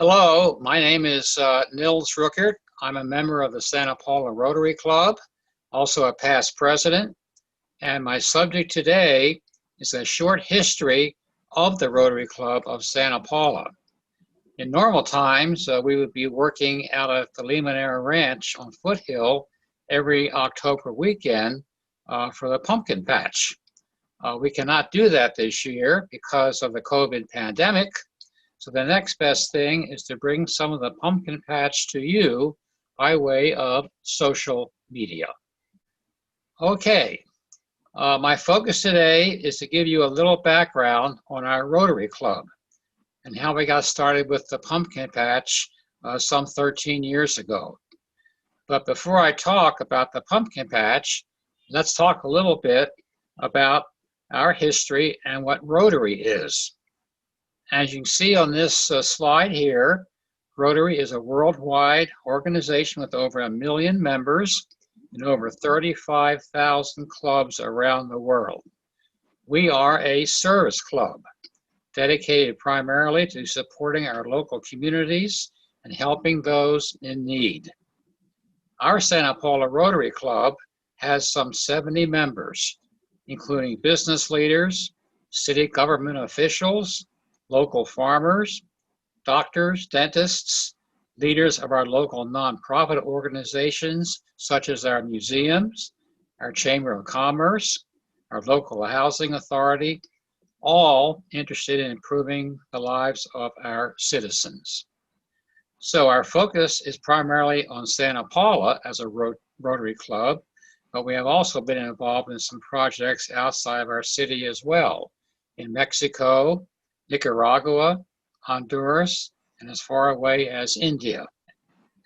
Hello, my name is Nils Rueckert. I'm a member of the Santa Paula Rotary Club, also a past president, and my subject today is a short history of the Rotary Club of Santa Paula. In normal times, we would be working out of the Limoneira Ranch on Foothill every October weekend for the pumpkin patch. We cannot do that this year because of the COVID pandemic. So the next best thing is to bring some of the pumpkin patch to you by way of social media. Okay, my focus today is to give you a little background on our Rotary Club and how we got started with the pumpkin patch some 13 years ago. But before I talk about the pumpkin patch, let's talk a little bit about our history and what Rotary is. As you can see on this slide here, Rotary is a worldwide organization with over 1 million members in over 35,000 clubs around the world. We are a service club dedicated primarily to supporting our local communities and helping those in need. Our Santa Paula Rotary Club has some 70 members, including business leaders, city government officials, local farmers, doctors, dentists, leaders of our local nonprofit organizations, such as our museums, our Chamber of Commerce, our local housing authority, all interested in improving the lives of our citizens. So our focus is primarily on Santa Paula as a Rotary Club, but we have also been involved in some projects outside of our city as well, in Mexico, Nicaragua, Honduras, and as far away as India.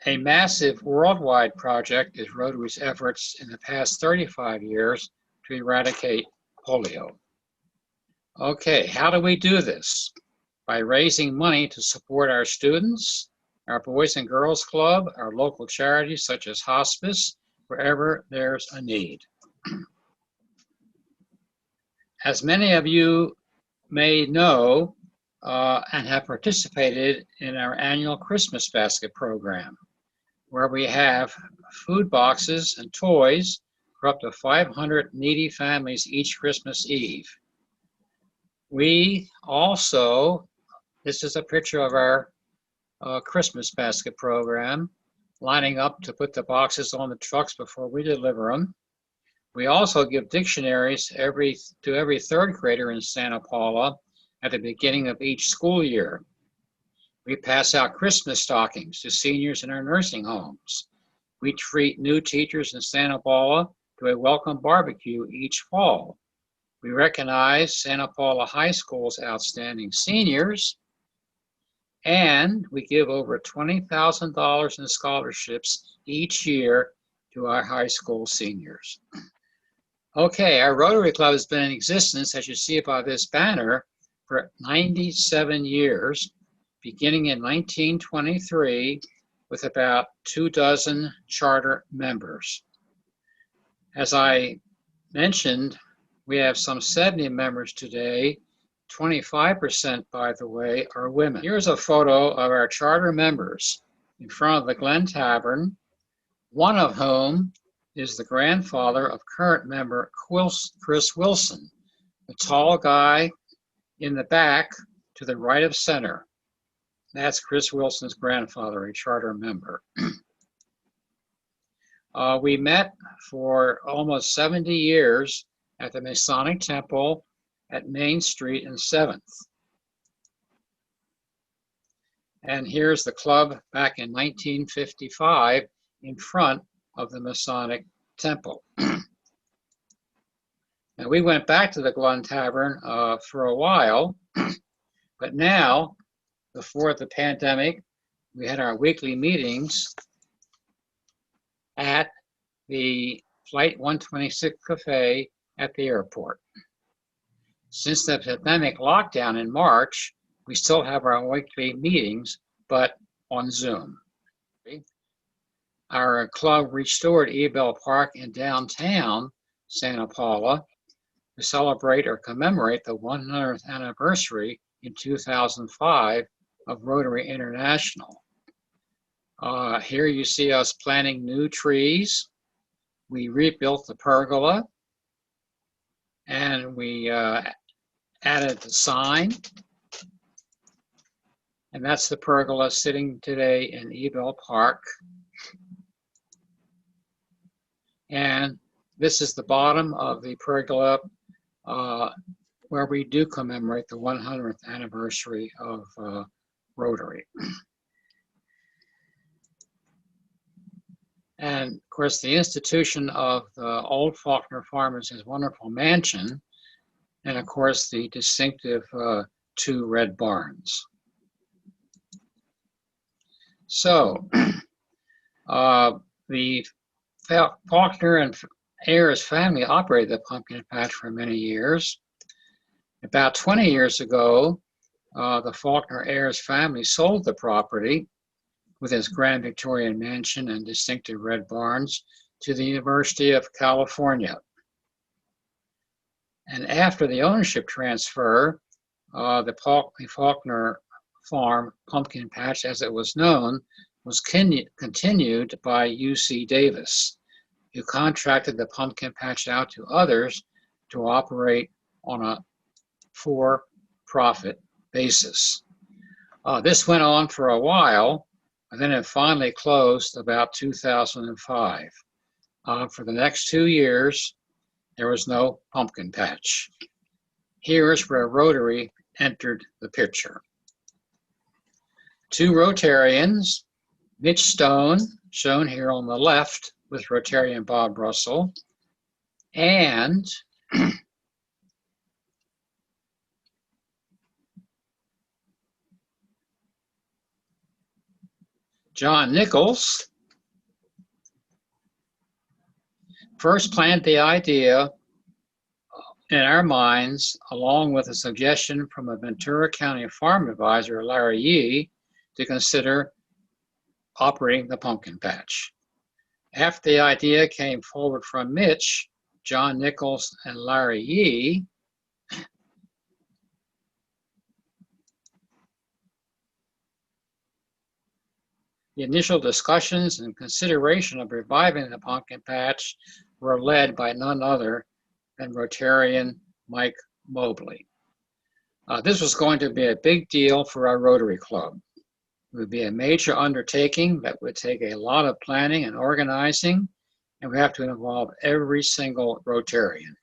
A massive worldwide project is Rotary's efforts in the past 35 years to eradicate polio. Okay, how do we do this? By raising money to support our students, our Boys and Girls Club, our local charities such as hospice, wherever there's a need. As many of you may know and have participated in our annual Christmas basket program, where we have food boxes and toys for up to 500 needy families each Christmas Eve. We also, this is a picture of our Christmas basket program, lining up to put the boxes on the trucks before we deliver them. We also give dictionaries to every third grader in Santa Paula at the beginning of each school year. We pass out Christmas stockings to seniors in our nursing homes. We treat new teachers in Santa Paula to a welcome barbecue each fall. We recognize Santa Paula High School's outstanding seniors, and we give over $20,000 in scholarships each year to our high school seniors. Okay, our Rotary Club has been in existence, as you see by this banner, for 97 years, beginning in 1923 with about 24 charter members. As I mentioned, we have some 70 members today. 25%, by the way, are women. Here's a photo of our charter members in front of the Glen Tavern, one of whom is the grandfather of current member Chris Wilson, the tall guy in the back to the right of center. That's Chris Wilson's grandfather, a charter member. We met for almost 70 years at the Masonic Temple at Main Street and 7th. And here's the club back in 1955 in front of the Masonic Temple. Now, we went back to the Glen Tavern for a while, but now, before the pandemic, we had our weekly meetings at the Flight 126 Cafe at the airport. Since the pandemic lockdown in March, we still have our weekly meetings, but on Zoom. Our club restored Ebell Park in downtown Santa Paula to celebrate or commemorate the 100th anniversary in 2005 of Rotary International. Here you see us planting new trees. We rebuilt the pergola, and we added the sign. And that's the pergola sitting today in Ebell Park. And this is the bottom of the pergola where we do commemorate the 100th anniversary of Rotary. And of course, the institution of the old Faulkner farm is his wonderful mansion, and of course, the distinctive 2 red barns. So, the Faulkner and Ayers family operated the pumpkin patch for many years. About 20 years ago, the Faulkner Ayers family sold the property with its grand Victorian mansion and distinctive red barns to the University of California. And after the ownership transfer, the Faulkner Farm Pumpkin Patch, as it was known, was continued by UC Davis, who contracted the pumpkin patch out to others to operate on a for-profit basis. This went on for a while, and then it finally closed about 2005. For the next 2 years, there was no pumpkin patch. Here's where Rotary entered the picture. 2 Rotarians, Mitch Stone, shown here on the left with Rotarian Bob Russell, and John Nichols, first planted the idea in our minds, along with a suggestion from a Ventura County farm advisor, Larry Yee, to consider operating the pumpkin patch. After the idea came forward from Mitch, John Nichols, and Larry Yee, the initial discussions and consideration of reviving the pumpkin patch were led by none other than Rotarian Mike Mobley. This was going to be a big deal for our Rotary Club. It would be a major undertaking that would take a lot of planning and organizing, and we have to involve every single Rotarian.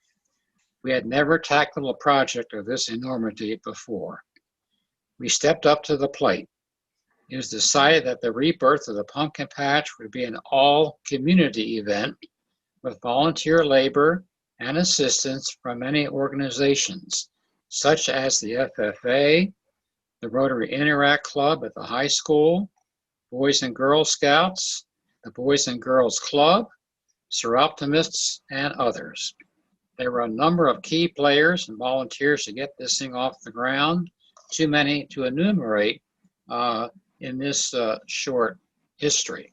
We had never tackled a project of this enormity before. We stepped up to the plate. It was decided that the rebirth of the pumpkin patch would be an all-community event with volunteer labor and assistance from many organizations, such as the FFA, the Rotary Interact Club at the high school, Boys and Girls Scouts, the Boys and Girls Club, Seroptimists, and others. There were a number of key players and volunteers to get this thing off the ground, too many to enumerate in this short history.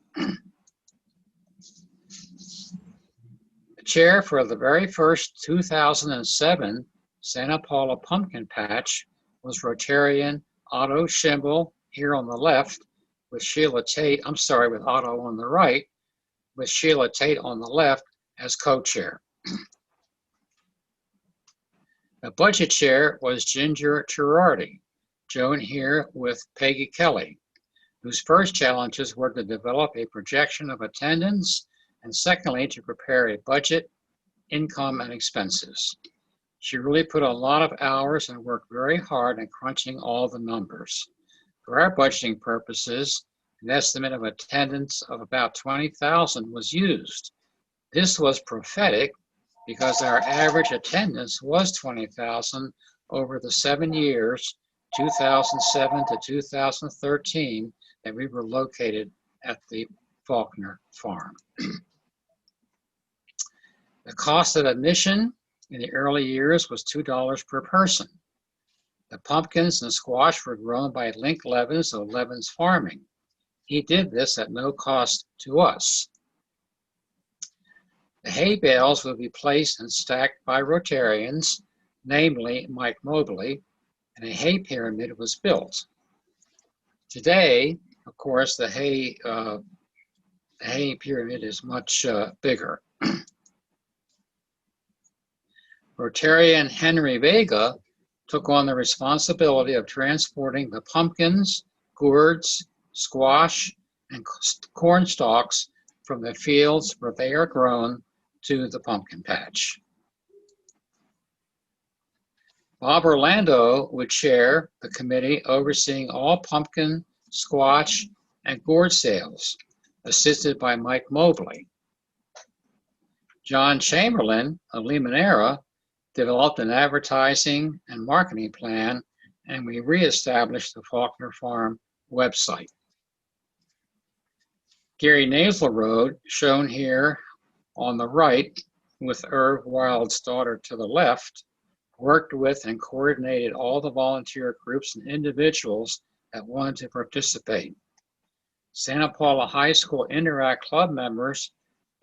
The chair for the very first 2007 Santa Paula Pumpkin Patch was Rotarian Otto Schimble, here on the left, with Sheila Tate, with Otto on the right, with Sheila Tate on the left as co-chair. The budget chair was Ginger Girardi, shown here with Peggy Kelly, whose first challenges were to develop a projection of attendance and secondly, to prepare a budget, income, and expenses. She really put a lot of hours and worked very hard in crunching all the numbers. For our budgeting purposes, an estimate of attendance of about 20,000 was used. This was prophetic because our average attendance was 20,000 over the 7 years, 2007 to 2013, that we were located at the Faulkner farm. The cost of admission in the early years was $2 per person. The pumpkins and squash were grown by Link Levens of Levens Farming. He did this at no cost to us. The hay bales would be placed and stacked by Rotarians, namely Mike Mobley, and a hay pyramid was built. Today, of course, the haying period is much bigger. Rotarian Henry Vega took on the responsibility of transporting the pumpkins, gourds, squash, and corn stalks from the fields where they are grown to the pumpkin patch. Bob Orlando would chair the committee overseeing all pumpkin, squash, and gourd sales, assisted by Mike Mobley. John Chamberlain of Limoneira developed an advertising and marketing plan, and we reestablished the Faulkner Farm website. Gary Naselrode, shown here on the right, with Irv Wild's daughter to the left, worked with and coordinated all the volunteer groups and individuals that wanted to participate. Santa Paula High School Interact Club members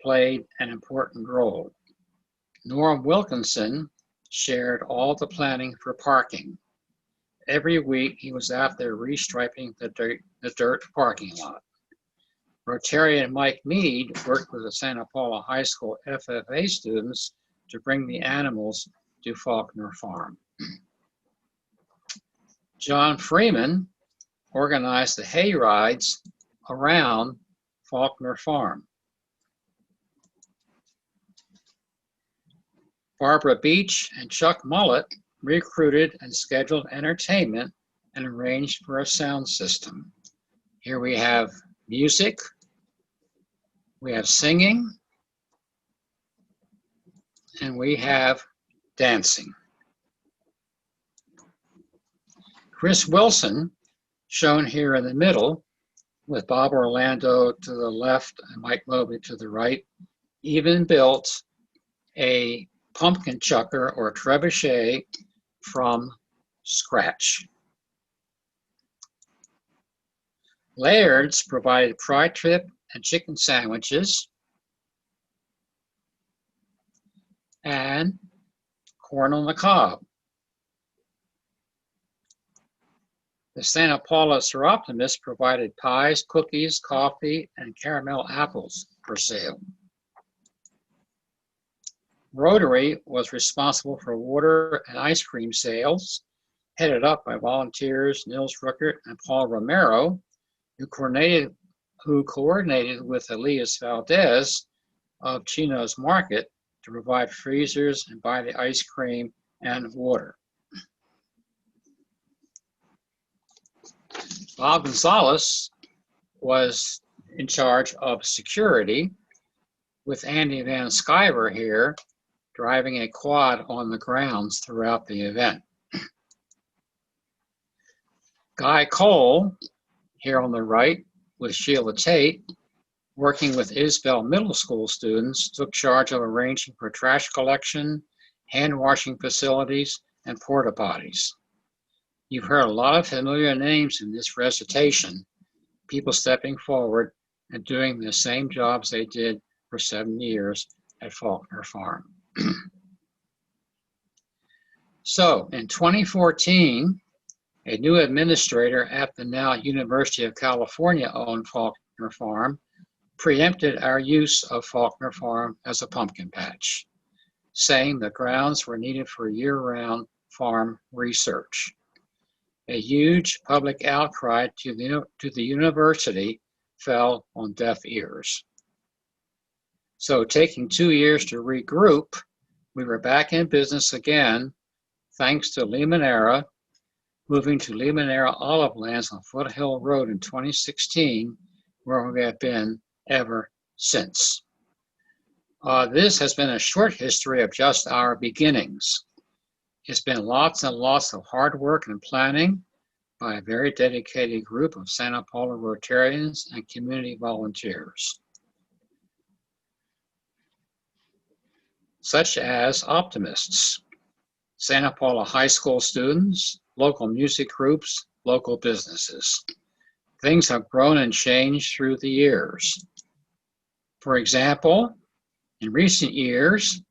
played an important role. Norm Wilkinson shared all the planning for parking. Every week he was out there restriping the dirt parking lot. Rotarian Mike Mead worked with the Santa Paula High School FFA students to bring the animals to Faulkner Farm. John Freeman organized the hay rides around Faulkner Farm. Barbara Beach and Chuck Mullett recruited and scheduled entertainment and arranged for a sound system. Here we have music, we have singing, and we have dancing. Chris Wilson, shown here in the middle, with Bob Orlando to the left and Mike Mobley to the right, even built a pumpkin chucker or trebuchet from scratch. Laird's provided fry trip and chicken sandwiches and corn on the cob. The Santa Paula Seroptimus provided pies, cookies, coffee, and caramel apples for sale. Rotary was responsible for water and ice cream sales, headed up by volunteers Nils Rueckert and Paul Romero, who coordinated with Elias Valdez of Chino's Market to provide freezers and buy the ice cream and water. Bob Gonzalez was in charge of security, with Andy Van Sciver here driving a quad on the grounds throughout the event. Guy Cole, here on the right, with Sheila Tate, working with Isbell Middle School students, took charge of arranging for trash collection, hand washing facilities, and porta potties. You've heard a lot of familiar names in this recitation, people stepping forward and doing the same jobs they did for 7 years at Faulkner Farm. So in 2014, a new administrator at the now University of California-owned Faulkner Farm preempted our use of Faulkner Farm as a pumpkin patch, saying the grounds were needed for year-round farm research. A huge public outcry to the university fell on deaf ears. So taking 2 years to regroup, we were back in business again, thanks to Limoneira, moving to Limoneira Olive Lands on Foothill Road in 2016, where we have been ever since. This has been a short history of just our beginnings. It's been lots and lots of hard work and planning by a very dedicated group of Santa Paula Rotarians and community volunteers, such as optimists, Santa Paula High School students, local music groups, local businesses. Things have grown and changed through the years. For example, in recent years,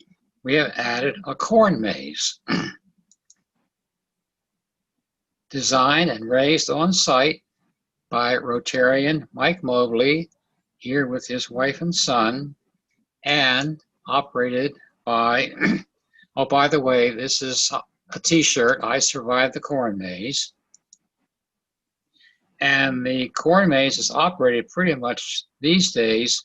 we have added a corn maze. Designed and raised on site by Rotarian Mike Mobley, here with his wife and son, and operated by, oh, by the way, this is a t-shirt, I Survived the Corn Maze. And the corn maze is operated pretty much these days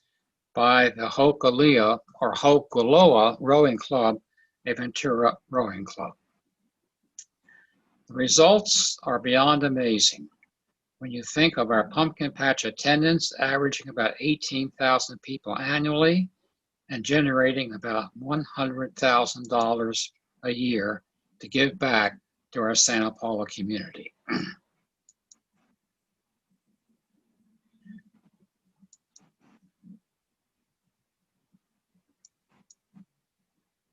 by the Hokulea or Hokuloa Rowing Club, a Ventura Rowing Club. The results are beyond amazing. When you think of our pumpkin patch attendance averaging about 18,000 people annually and generating about $100,000 a year to give back to our Santa Paula community.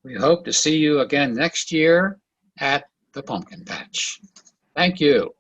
We hope to see you again next year at the pumpkin patch. Thank you.